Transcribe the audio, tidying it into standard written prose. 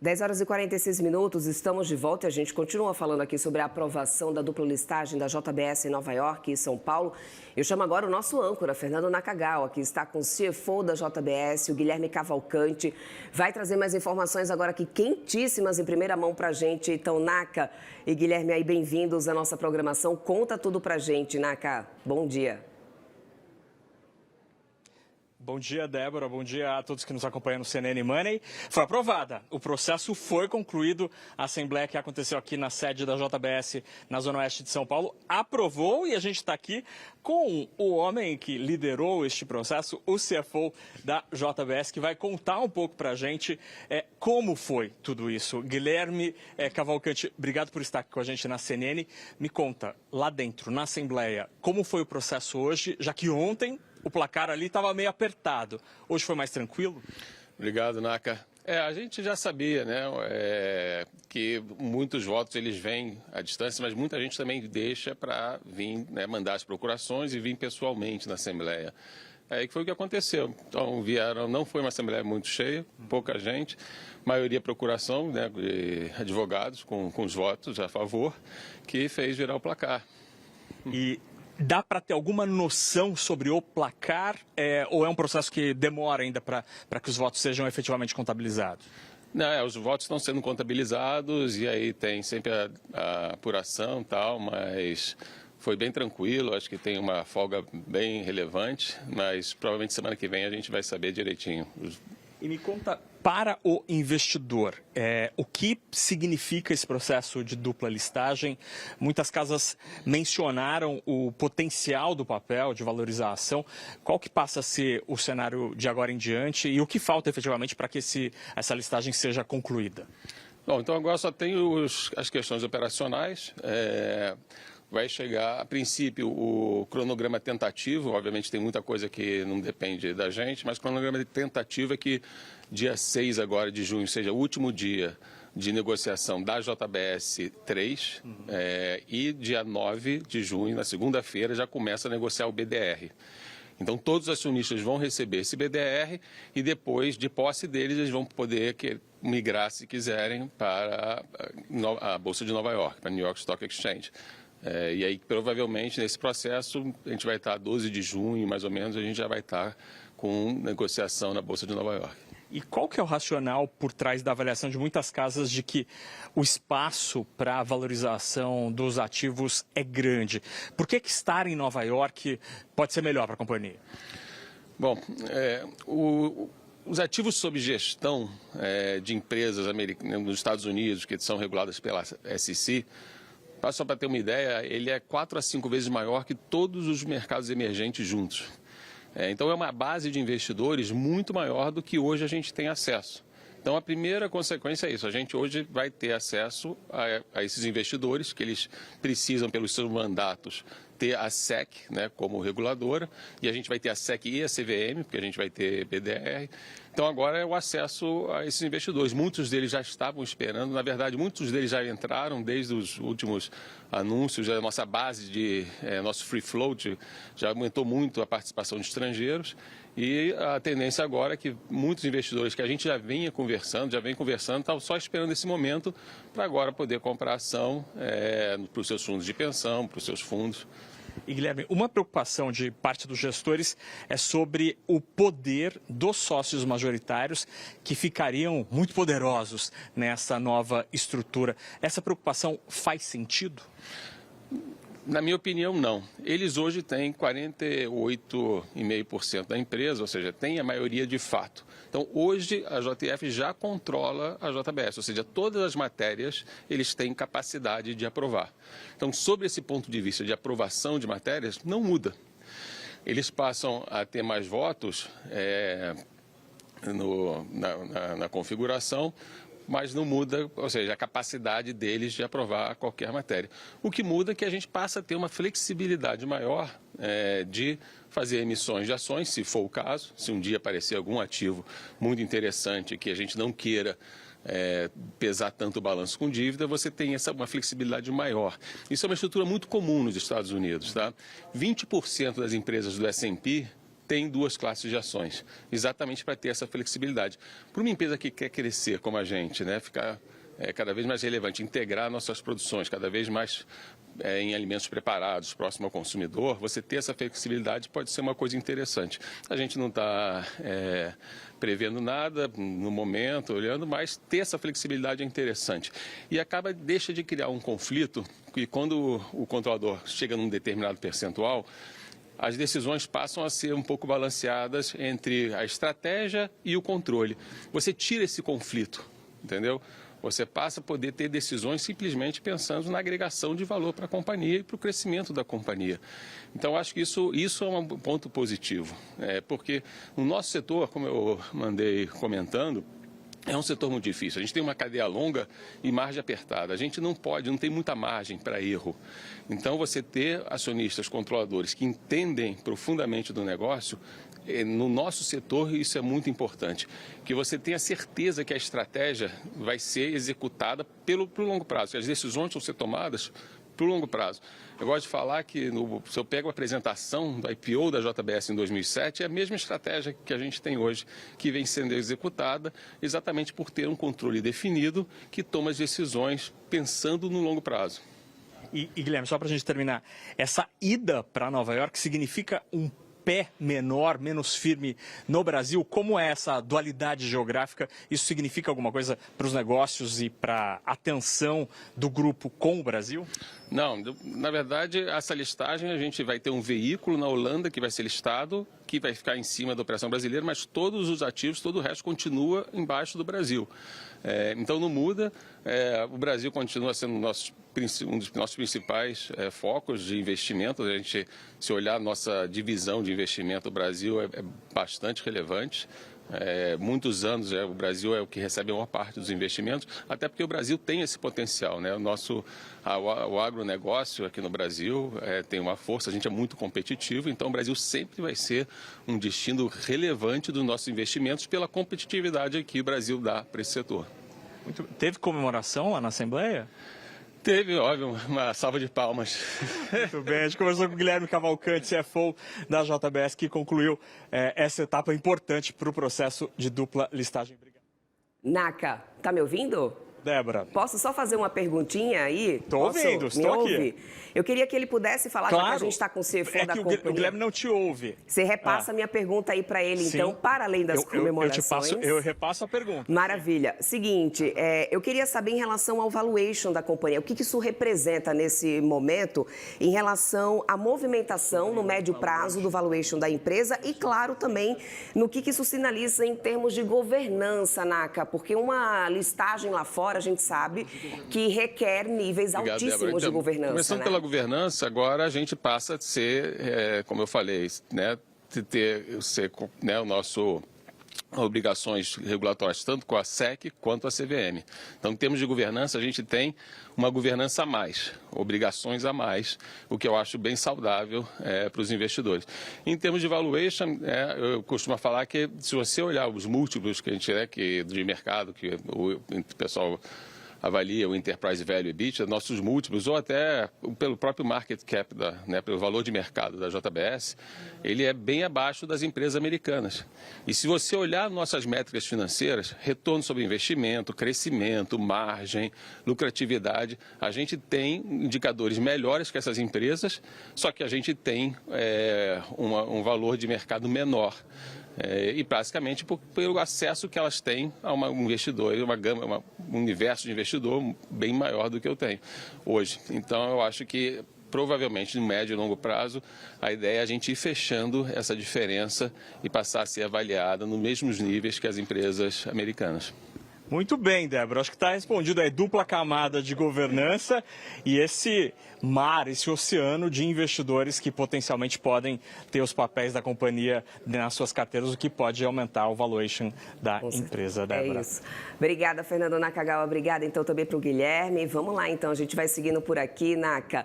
10 horas e 46 minutos, estamos de volta e a gente continua falando aqui sobre a aprovação da dupla listagem da JBS em Nova York e São Paulo. Eu chamo agora o nosso âncora, Fernando Nakagawa, que está com o CFO da JBS, o Guilherme Cavalcante. Vai trazer mais informações agora aqui quentíssimas em primeira mão para a gente. Então, Naka e Guilherme, aí bem-vindos à nossa programação. Conta tudo para a gente, Naka. Bom dia. Bom dia, Débora. Bom dia a todos que nos acompanham no CNN Money. Foi aprovada. O processo foi concluído. A assembleia que aconteceu aqui na sede da JBS, na Zona Oeste de São Paulo, aprovou e a gente está aqui com o homem que liderou este processo, o CFO da JBS, que vai contar um pouco para a gente como foi tudo isso. Guilherme Cavalcante, obrigado por estar aqui com a gente na CNN. Me conta, lá dentro, na assembleia, como foi o processo hoje, já que ontem o placar ali estava meio apertado. Hoje foi mais tranquilo? Obrigado, Naka. A gente já sabia, né, que muitos votos eles vêm à distância, mas muita gente também deixa para vir, né, mandar as procurações e vir pessoalmente na Assembleia. Aí que foi o que aconteceu. Então vieram, não foi uma Assembleia muito cheia, pouca gente, maioria procuração, né, de advogados com os votos a favor, que fez virar o placar. E dá para ter alguma noção sobre o placar ou é um processo que demora ainda para que os votos sejam efetivamente contabilizados? Não, os votos estão sendo contabilizados e aí tem sempre a apuração e tal, mas foi bem tranquilo, acho que tem uma folga bem relevante, mas provavelmente semana que vem a gente vai saber direitinho. E me conta, para o investidor, o que significa esse processo de dupla listagem? Muitas casas mencionaram o potencial do papel de valorização. Qual que passa a ser o cenário de agora em diante e o que falta efetivamente para que essa listagem seja concluída? Bom, então agora só tem as questões operacionais. Vai chegar, a princípio, o cronograma tentativo, obviamente tem muita coisa que não depende da gente, mas o cronograma tentativo é que dia 6 agora de junho seja o último dia de negociação da JBS 3 e dia 9 de junho, na segunda-feira, já começa a negociar o BDR. Então, todos os acionistas vão receber esse BDR e depois, de posse deles, eles vão poder migrar, se quiserem, para a Bolsa de Nova York, para a New York Stock Exchange. E aí, provavelmente, nesse processo, a gente vai estar 12 de junho, mais ou menos, a gente já vai estar com negociação na Bolsa de Nova York. E qual que é o racional por trás da avaliação de muitas casas de que o espaço para a valorização dos ativos é grande? Por que estar em Nova York pode ser melhor para a companhia? Bom, os ativos sob gestão de empresas americanas nos Estados Unidos, que são reguladas pela SEC, só para ter uma ideia, ele é 4 a 5 vezes maior que todos os mercados emergentes juntos. Então, é uma base de investidores muito maior do que hoje a gente tem acesso. Então, a primeira consequência é isso. A gente hoje vai ter acesso a esses investidores, que eles precisam, pelos seus mandatos, ter a SEC, né, como reguladora, e a gente vai ter a SEC e a CVM, porque a gente vai ter BDR. Então, agora é o acesso a esses investidores. Muitos deles já estavam esperando, na verdade, muitos deles já entraram desde os últimos anúncios, a nossa base nosso free float já aumentou muito a participação de estrangeiros. E a tendência agora é que muitos investidores que a gente já vem conversando, estão só esperando esse momento para agora poder comprar ação para os seus fundos de pensão, para os seus fundos. E, Guilherme, uma preocupação de parte dos gestores é sobre o poder dos sócios majoritários que ficariam muito poderosos nessa nova estrutura. Essa preocupação faz sentido? Na minha opinião, não. Eles hoje têm 48,5% da empresa, ou seja, tem a maioria de fato. Então, hoje, a JF já controla a JBS, ou seja, todas as matérias eles têm capacidade de aprovar. Então, sobre esse ponto de vista de aprovação de matérias, não muda. Eles passam a ter mais votos na configuração, mas não muda, ou seja, a capacidade deles de aprovar qualquer matéria. O que muda é que a gente passa a ter uma flexibilidade maior de fazer emissões de ações, se for o caso, se um dia aparecer algum ativo muito interessante que a gente não queira pesar tanto o balanço com dívida, você tem uma flexibilidade maior. Isso é uma estrutura muito comum nos Estados Unidos. Tá? 20% das empresas do S&P tem 2 classes de ações, exatamente para ter essa flexibilidade. Para uma empresa que quer crescer como a gente, né, ficar cada vez mais relevante, integrar nossas produções cada vez mais em alimentos preparados, próximo ao consumidor, você ter essa flexibilidade pode ser uma coisa interessante. A gente não está prevendo nada no momento, olhando, mas ter essa flexibilidade é interessante. E deixa de criar um conflito, que quando o controlador chega num determinado percentual, as decisões passam a ser um pouco balanceadas entre a estratégia e o controle. Você tira esse conflito, entendeu? Você passa a poder ter decisões simplesmente pensando na agregação de valor para a companhia e para o crescimento da companhia. Então, acho que isso é um ponto positivo, porque no nosso setor, como eu mandei comentando, é um setor muito difícil. A gente tem uma cadeia longa e margem apertada. A gente não tem muita margem para erro. Então, você ter acionistas, controladores que entendem profundamente do negócio, no nosso setor isso é muito importante. Que você tenha certeza que a estratégia vai ser executada pelo longo prazo, que as decisões vão ser tomadas para o longo prazo. Eu gosto de falar que, se eu pego a apresentação do IPO da JBS em 2007, é a mesma estratégia que a gente tem hoje, que vem sendo executada exatamente por ter um controle definido que toma as decisões pensando no longo prazo. E Guilherme, só para a gente terminar, essa ida para Nova York significa um pé menor, menos firme no Brasil? Como é essa dualidade geográfica? Isso significa alguma coisa para os negócios e para a atenção do grupo com o Brasil? Não, na verdade, essa listagem, a gente vai ter um veículo na Holanda que vai ser listado, que vai ficar em cima da operação brasileira, mas todos os ativos, todo o resto continua embaixo do Brasil. Então não muda, o Brasil continua sendo um dos nossos principais focos de investimento. A gente, se olhar a nossa divisão de investimento, o Brasil é bastante relevante. Muitos anos o Brasil é o que recebe a maior parte dos investimentos, até porque o Brasil tem esse potencial, né? O agronegócio aqui no Brasil tem uma força, a gente é muito competitivo, então o Brasil sempre vai ser um destino relevante dos nossos investimentos pela competitividade que o Brasil dá para esse setor. Teve comemoração lá na Assembleia? Teve, óbvio, uma salva de palmas. Muito bem, a gente conversou com o Guilherme Cavalcante, CFO da JBS, que concluiu essa etapa importante para o processo de dupla listagem. Obrigado. Naka, tá me ouvindo? Débora. Posso só fazer uma perguntinha aí? Estou ouvindo, estou aqui. Eu queria que ele pudesse falar, claro, já que a gente está com o CFO da companhia. O Guilherme não te ouve. Você repassa a minha pergunta aí para ele, sim, então, para além das comemorações. Eu repasso a pergunta. Maravilha. Seguinte, eu queria saber em relação ao valuation da companhia, o que isso representa nesse momento em relação à movimentação no médio prazo do valuation da empresa e, claro, também no que isso sinaliza em termos de governança, Naka, porque uma listagem lá fora, a gente sabe que requer níveis altíssimos de governança. Começando pela governança, agora a gente passa a ser, como eu falei, né, o nosso obrigações regulatórias, tanto com a SEC quanto a CVM. Então, em termos de governança, a gente tem uma governança a mais, obrigações a mais, o que eu acho bem saudável para os investidores. Em termos de valuation, eu costumo falar que, se você olhar os múltiplos que a gente de mercado, que o pessoal avalia o Enterprise Value EBITDA, nossos múltiplos, ou até pelo próprio market cap, pelo valor de mercado da JBS, ele é bem abaixo das empresas americanas. E se você olhar nossas métricas financeiras, retorno sobre investimento, crescimento, margem, lucratividade, a gente tem indicadores melhores que essas empresas, só que a gente tem um valor de mercado menor. E basicamente pelo acesso que elas têm a um investidor, um universo de investidor bem maior do que eu tenho hoje. Então eu acho que provavelmente no médio e longo prazo a ideia é a gente ir fechando essa diferença e passar a ser avaliada nos mesmos níveis que as empresas americanas. Muito bem, Débora. Acho que está respondido aí dupla camada de governança e esse mar, esse oceano de investidores que potencialmente podem ter os papéis da companhia nas suas carteiras, o que pode aumentar o valuation da empresa, Débora. É isso. Obrigada, Fernando Nakagawa. Obrigada, então, também para o Guilherme. Vamos lá, então. A gente vai seguindo por aqui, Naka.